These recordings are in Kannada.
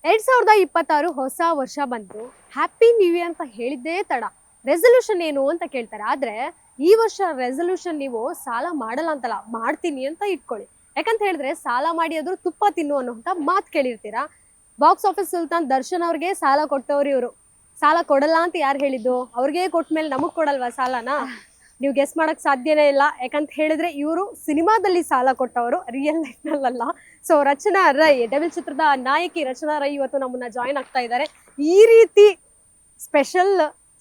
2026 ಹೊಸ ವರ್ಷ ಬಂತು. ಹ್ಯಾಪಿ ನ್ಯೂ ಇಯರ್ ಅಂತ ಹೇಳಿದ್ದೇ ತಡ. ರೆಸಲ್ಯೂಷನ್ ಏನು ಅಂತ ಕೇಳ್ತಾರೆ. ಆದ್ರೆ ಈ ವರ್ಷ ರೆಸಲ್ಯೂಷನ್ ನೀವು ಸಾಲ ಮಾಡಲ್ಲ ಅಂತಲ್ಲ, ಮಾಡ್ತೀನಿ ಅಂತ ಇಟ್ಕೊಳ್ಳಿ. ಯಾಕಂತ ಹೇಳಿದ್ರೆ ಸಾಲ ಮಾಡಿ ಆದ್ರೂ ತುಪ್ಪ ತಿನ್ನು ಅನ್ನೋಂತ ಮಾತು ಕೇಳಿರ್ತೀರಾ. ಬಾಕ್ಸ್ ಆಫೀಸ್ ಸುಲ್ತಾನ್ ದರ್ಶನ್ ಅವ್ರಿಗೆ ಸಾಲ ಕೊಟ್ಟವ್ರು ಇವರು. ಸಾಲ ಕೊಡಲ್ಲ ಅಂತ ಯಾರು ಹೇಳಿದ್ದು? ಅವ್ರಿಗೆ ಕೊಟ್ಮೇಲೆ ನಮಗ್ ಕೊಡಲ್ವಾ ಸಾಲನ? ನೀವು ಗೆಸ್ ಮಾಡಕ್ ಸಾಧ್ಯನೇ ಇಲ್ಲ. ಯಾಕಂತ ಹೇಳಿದ್ರೆ ಇವರು ಸಿನಿಮಾದಲ್ಲಿ ಸಾಲ ಕೊಟ್ಟವರು, ರಿಯಲ್ ಲೈಫ್ ನಲ್ಲಲ್ಲ. ಸೊ ರಚನಾ ರೈ, ಡೆವಿಲ್ ಚಿತ್ರದ ನಾಯಕಿ ರಚನಾ ರೈ ಇವತ್ತು ನಮ್ಮನ್ನ ಜಾಯಿನ್ ಆಗ್ತಾ ಇದ್ದಾರೆ. ಈ ರೀತಿ ಸ್ಪೆಷಲ್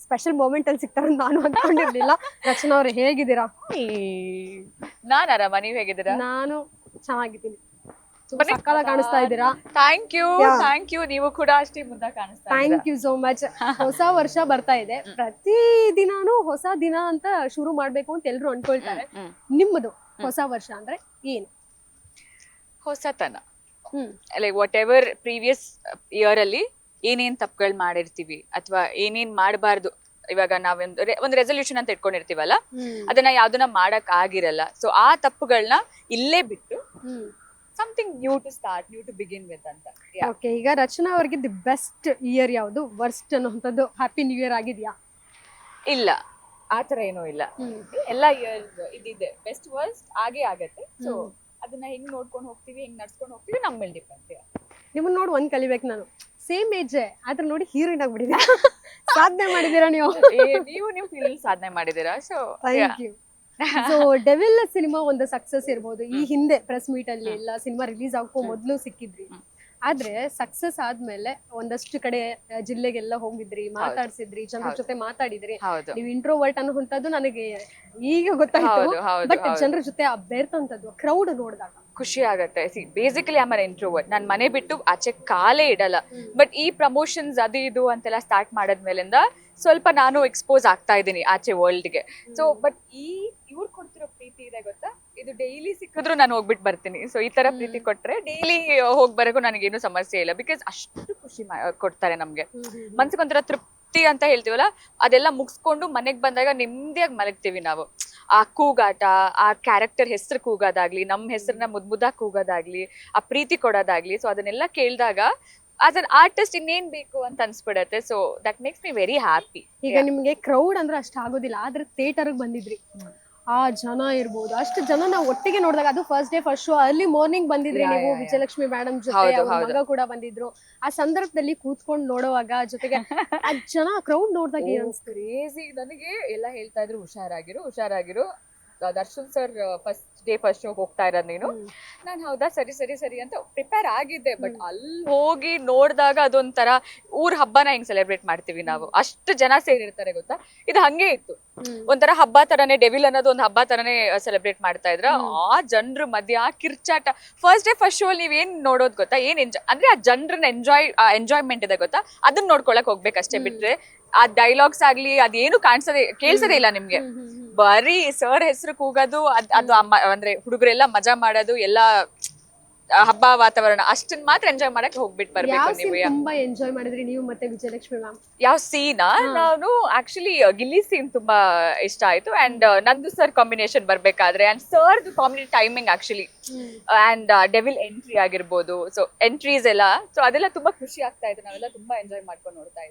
ಸ್ಪೆಷಲ್ ಮೂಮೆಂಟ್ ಅಲ್ಲಿ ಸಿಗ್ತಾರೆ ನಾನು ಅನ್ಕೊಂಡಿರ್ಲಿಲ್ಲ. ರಚನಾ ಅವ್ರೆ, ಹೇಗಿದ್ದೀರಾ? ನಾನ್ ಆರಾಮ, ನೀವ್ ಹೇಗಿದ್ದೀರಾ? ನಾನು ಚೆನ್ನಾಗಿದ್ದೀನಿ. ಸಕ್ಕಲ ಕಾಣಿಸ್ತಾ ಇದ್ದೀರಾ. Thank you. Yeah. Thank you. ನೀವು ಕೂಡ ಅಷ್ಟೇ ಮುದ್ದ ಕಾಣಿಸ್ತಾ ಥ್ಯಾಂಕ್ ಯು ಸೋ ಮಚ್. ಹೊಸ ವರ್ಷ ಬರ್ತಾ ಇದೆ. ಪ್ರತಿ ದಿನಾನು ಹೊಸ ದಿನ ಅಂತ ಶುರು ಮಾಡ್ಬೇಕು ಅಂತ ಎಲ್ರು ಅನ್ಕೊಳ್ತಾರೆ. ನಿಮ್ಮದು ಹೊಸ ವರ್ಷ ಅಂದ್ರೆ ಏನು? ಹೊಸತನ. Hmm like whatever previous year ಅಲ್ಲಿ ಏನೇನ್ ತಪ್ಪುಗಳು ಮಾಡಿರ್ತೀವಿ ಅಥವಾ ಏನೇನ್ ಮಾಡಬಾರ್ದು, ಇವಾಗ ಒಂದು ರೆಸಲ್ಯೂಷನ್ ಅಂತ ಇಟ್ಕೊಂಡಿರ್ತೀವಲ್ಲ, ಅದನ್ನ ಯಾವ್ದನ್ನ ಮಾಡಕ್ ಆಗಿರಲ್ಲ. ಸೊ ಆ ತಪ್ಪುಗಳನ್ನ ಇಲ್ಲೇ ಬಿಟ್ಟು something new to start, new to begin with ಅಂತ. ಓಕೆ, ಈಗ ರಚನಾ ಅವ್ರಿಗೆ ದಿ ಬೆಸ್ಟ್ ಇಯರ್ ಯಾವುದು, ವರ್ಸ್ಟ್ ಅನ್ನೋಂಥದ್ದು ಹ್ಯಾಪಿ ನ್ಯೂ ಇಯರ್ ಆಗಿದ್ಯಾ? ಇಲ್ಲ, ಆತರ ಏನೂ ಇಲ್ಲ. ಎಲ್ಲ ಇಯರ್ ಇದಿದೆ, ಬೆಸ್ಟ್ ವರ್ಸ್ಟ್ ಆಗೇ ಆಗತ್ತೆ. ಸೊ ಅದನ್ನ ಹೆಂಗ್ ನೋಡ್ಕೊಂಡು ಹೋಗ್ತೀವಿ, ಹೆಂಗ್ ನಡ್ಸ್ಕೊಂಡು ಹೋಗ್ತೀವಿ, ನಮ್ಮ ಮೇಲೆ ಡಿಪೆಂಡ್. ನಿಮ್ಮನ್ನ ನೋಡಿ ಒಂದ್ ಕಲಿಬೇಕು ನಾನು. ಸೇಮ್ ಏಜ್, ಆದ್ರೆ ನೋಡಿ ಹೀರೋಯಿನ್ ಆಗ್ಬಿಟ್ಟಿದ್ದೀರಾ. ಸಾಧನೆ ಮಾಡಿದೀರಾ ನೀವು. ನೀವು ನಿಮ್ ಫೀಲ್ಡ್ ಸಾಧನೆ ಮಾಡಿದೀರಾ. So thank you. So devil cinema ಒಂದು ಸಕ್ಸಸ್ ಇರ್ಬೋದು. ಈ ಹಿಂದೆ ಪ್ರೆಸ್ ಮೀಟ್ ಅಲ್ಲಿ ಎಲ್ಲ ಸಿನಿಮಾ ರಿಲೀಸ್ ಆಗೋ ಮೊದ್ಲು ಸಿಕ್ಕಿದ್ರಿ. ಆದ್ರೆ ಸಕ್ಸಸ್ ಆದ್ಮೇಲೆ ಒಂದಷ್ಟು ಕಡೆ ಜಿಲ್ಲೆಗೆಲ್ಲ ಹೋಗಿದ್ರಿ, ಮಾತಾಡ್ಸಿದ್ರಿ, ಜನರ ಜೊತೆ ಮಾತಾಡಿದ್ರಿ. ಹೌದು. ನೀವು ಇಂಟ್ರೋವರ್ಟ್ ಅನ್ನುವಂಥದ್ದು ನನಗೆ ಈಗ ಗೊತ್ತಾಯ್ತು. ಬಟ್ ಜನರ ಜೊತೆ ಆ ಬೇರ್ತಂತದ್ದು ಕ್ರೌಡ್ ನೋಡಿದಾಗ ಖುಷಿ ಆಗತ್ತೆ. ಬೇಸಿಕಲಿ ಆಮೇಲೆ ಇಂಟ್ರೋವರ್ಟ್, ನಾನ್ ಮನೆ ಬಿಟ್ಟು ಆಚೆ ಕಾಲೇ ಇಡಲ್ಲ. ಬಟ್ ಈ ಪ್ರಮೋಷನ್ಸ್ ಅದು ಇದು ಅಂತೆಲ್ಲ ಸ್ಟಾರ್ಟ್ ಮಾಡದ್ಮೇಲಿಂದ ಸ್ವಲ್ಪ ನಾನು ಎಕ್ಸ್ಪೋಸ್ ಆಗ್ತಾ ಇದ್ದೀನಿ ಆಚೆ ವರ್ಲ್ಡ್ಗೆ. ಸೊ ಬಟ್ ಇವ್ರು ಕೊಡ್ತಿರೋ ಪ್ರೀತಿ ಇದೆ ಗೊತ್ತಾ, ಇದು ಡೈಲಿ ಸಿಕ್ಕಿದ್ರು ನಾನು ಹೋಗ್ಬಿಟ್ಟು ಬರ್ತೀನಿ. ಸೊ ಈ ತರ ಪ್ರೀತಿ ಕೊಟ್ರೆ ಡೈಲಿ ಹೋಗ್ ಬರೋಕು ನನಗೇನು ಸಮಸ್ಯೆ ಇಲ್ಲ. ಬಿಕಾಸ್ ಅಷ್ಟು ಖುಷಿ ಕೊಡ್ತಾರೆ ನಮ್ಗೆ. ಮನ್ಸಿಗೊಂಥರ ತೃಪ್ತಿ ಅಂತ ಹೇಳ್ತೀವಲ್ಲ, ಅದೆಲ್ಲ ಮುಗಿಸ್ಕೊಂಡು ಮನೆಗ್ ಬಂದಾಗ ನೆಮ್ಮದಿಯಾಗಿ ಮಲಗ್ತೀವಿ ನಾವು. ಆ ಕೂಗಾಟ, ಆ ಕ್ಯಾರೆಕ್ಟರ್ ಹೆಸರು ಕೂಗೋದಾಗ್ಲಿ, ನಮ್ಮ ಹೆಸರನ್ನ ಮುದ್ದಾಗಿ ಕೂಗೋದಾಗ್ಲಿ, ಆ ಪ್ರೀತಿ ಕೊಡೋದಾಗ್ಲಿ, ಸೊ ಅದನ್ನೆಲ್ಲ ಕೇಳಿದಾಗ ಆಸ್ ಅನ್ ಆರ್ಟಿಸ್ಟ್ ಇನ್ನೇನ್ ಬೇಕು ಅಂತ ಅನ್ಸ್ಬಿಡತ್ತೆ. So that makes me very happy. ಈಗ ನಿಮ್ಗೆ ಕ್ರೌಡ್ ಅಂದ್ರೆ ಅಷ್ಟು ಆಗೋದಿಲ್ಲ, ಆದ್ರೆ ಥಿಯೇಟರ್ ಬಂದಿದ್ರಿ, ಆ ಜನ ಇರ್ಬೋದು, ಅಷ್ಟು ಜನ ನಾವು ಒಟ್ಟಿಗೆ ನೋಡಿದಾಗ, ಅದು first day first show early morning ಬಂದಿದ್ರಿ ನೀವು, ವಿಜಯಲಕ್ಷ್ಮಿ ಮೇಡಮ್ ಜೊತೆ, ಅವ್ರ ಮಗ ಕೂಡ ಬಂದಿದ್ರು. ಆ ಸಂದರ್ಭದಲ್ಲಿ ಕೂತ್ಕೊಂಡು ನೋಡುವಾಗ ಜೊತೆಗೆ ಆ ಜನ ಕ್ರೌಡ್ ನೋಡಿದಾಗ ಏನ್ ಅನ್ಸ್ತು? ಕ್ರೇಜಿ. ನನಗೆ ಎಲ್ಲ ಹೇಳ್ತಾ ಇದ್ರು, ಹುಷಾರಾಗಿರು Darshan sir first day first show ಹೋಗ್ತಾ ಇರೋದು ನೀನು. ನಾನು ಹೌದಾ, ಸರಿ ಅಂತ ಪ್ರಿಪೇರ್ ಆಗಿದ್ದೆ. ಬಟ್ ಅಲ್ಲಿ ಹೋಗಿ ನೋಡಿದಾಗ ಅದೊಂಥರ ಊರ್ ಹಬ್ಬನ ಹೆಂಗ್ ಸೆಲೆಬ್ರೇಟ್ ಮಾಡ್ತೀವಿ ನಾವು, ಅಷ್ಟು ಜನ ಸೇರಿರ್ತಾರೆ ಗೊತ್ತಾ. ಇದು ಹಂಗೆ ಇತ್ತು, ಒಂಥರ ಹಬ್ಬ ತರನೇ, ಡೆವಿಲ್ ಅನ್ನೋದು ಒಂದು ಹಬ್ಬ ತರನೇ ಸೆಲೆಬ್ರೇಟ್ ಮಾಡ್ತಾ ಇದ್ರ. ಆ ಜನರ ಮಧ್ಯೆ ಆ ಕಿರ್ಚಾಟ, ಫಸ್ಟ್ ಡೇ ಫಸ್ಟ್ ಶೋ ನೀವ್ ಏನ್ ನೋಡೋದ್ ಗೊತ್ತಾ, ಏನ್ ಅಂದ್ರೆ ಆ ಜನರನ್ನ ಎಂಜಾಯ್ಮೆಂಟ್ ಇದೆ ಗೊತ್ತಾ, ಅದನ್ನ ನೋಡ್ಕೊಳಕ್ ಹೋಗ್ಬೇಕಷ್ಟೇ. ಬಿಟ್ರೆ ಆ ಡೈಲಾಗ್ಸ್ ಆಗ್ಲಿ ಅದೇನು ಕೇಳ್ಸದೇ ಇಲ್ಲ ನಿಮ್ಗೆ. ಬರೀ ಸರ್ ಹೆಸರು ಕೂಗೋದು, ಅದು ಅಂದ್ರೆ ಹುಡುಗರೆಲ್ಲ ಮಜಾ ಮಾಡೋದು, ಎಲ್ಲ ಹಬ್ಬ ವಾತಾವರಣ ಅಷ್ಟನ್ನ ಮಾತ್ರ ಎಂಜಾಯ್ ಮಾಡಕ್ ಹೋಗ್ಬಿಟ್ಟು ಬರ್ಬೇಕು ನೀವು. ತುಂಬಾ ಎಂಜಾಯ್ ಮಾಡಿದ್ರಿ ನೀವು ಮತ್ತೆ ವಿಜಯಲಕ್ಷ್ಮಿ ಮ್ಯಾಮ್? ಯಾವ ಸೀನಾ? ನಾನು ಆಕ್ಚುಲಿ ಗಿಲ್ಲಿ ಸೀನ್ ತುಂಬಾ ಇಷ್ಟ ಆಯ್ತು. ಅಂಡ್ ನಂದು ಸರ್ ಕಾಂಬಿನೇಷನ್ ಬರ್ಬೇಕಾದ್ರೆ, and sir comedy timing actually, and devil entry ಆಗಿರ್ಬೋದು, ಸೊ ಎಂಟ್ರೀಸ್ ಎಲ್ಲ, ಸೊ ಅದೆಲ್ಲ ತುಂಬಾ ಖುಷಿ ಆಗ್ತಾ ಇತ್ತು. ನಾವೆಲ್ಲ ತುಂಬಾ ಎಂಜಾಯ್ ಮಾಡ್ಕೊಂಡು ನೋಡ್ತಾ ಇದ್ವಿ.